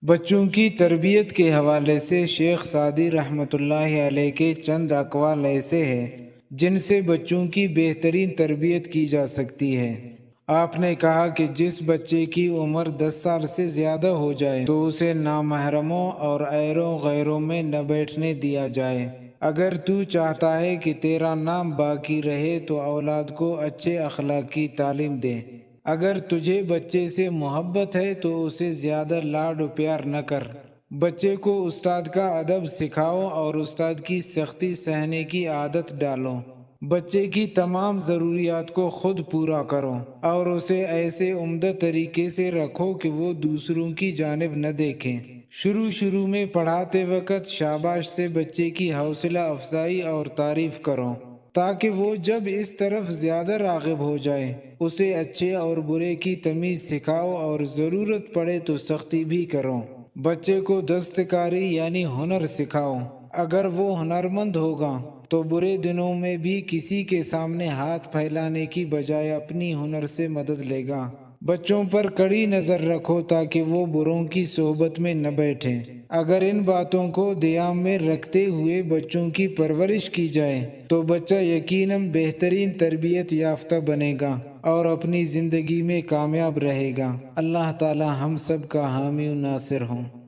بچوں کی تربیت کے حوالے سے شیخ سعدی رحمۃ اللہ علیہ کے چند اقوال ایسے ہیں جن سے بچوں کی بہترین تربیت کی جا سکتی ہے۔ آپ نے کہا کہ جس بچے کی عمر 10 سال سے زیادہ ہو جائے تو اسے نامحرموں اور ایروں غیروں میں نہ بیٹھنے دیا جائے۔ اگر تو چاہتا ہے کہ تیرا نام باقی رہے تو اولاد کو اچھے اخلاق کی تعلیم دے۔ اگر تجھے بچے سے محبت ہے تو اسے زیادہ لاڈ و پیار نہ کر۔ بچے کو استاد کا ادب سکھاؤ اور استاد کی سختی سہنے کی عادت ڈالو۔ بچے کی تمام ضروریات کو خود پورا کرو اور اسے ایسے عمدہ طریقے سے رکھو کہ وہ دوسروں کی جانب نہ دیکھیں۔ شروع میں پڑھاتے وقت شاباش سے بچے کی حوصلہ افزائی اور تعریف کرو تاکہ وہ جب اس طرف زیادہ راغب ہو جائے۔ اسے اچھے اور برے کی تمیز سکھاؤ اور ضرورت پڑے تو سختی بھی کرو۔ بچے کو دستکاری یعنی ہنر سکھاؤ۔ اگر وہ ہنرمند ہوگا تو برے دنوں میں بھی کسی کے سامنے ہاتھ پھیلانے کی بجائے اپنی ہنر سے مدد لے گا۔ بچوں پر کڑی نظر رکھو تاکہ وہ بروں کی صحبت میں نہ بیٹھیں۔ اگر ان باتوں کو دھیان میں رکھتے ہوئے بچوں کی پرورش کی جائے تو بچہ یقیناً بہترین تربیت یافتہ بنے گا اور اپنی زندگی میں کامیاب رہے گا۔ اللہ تعالی ہم سب کا حامی و ناصر ہوں۔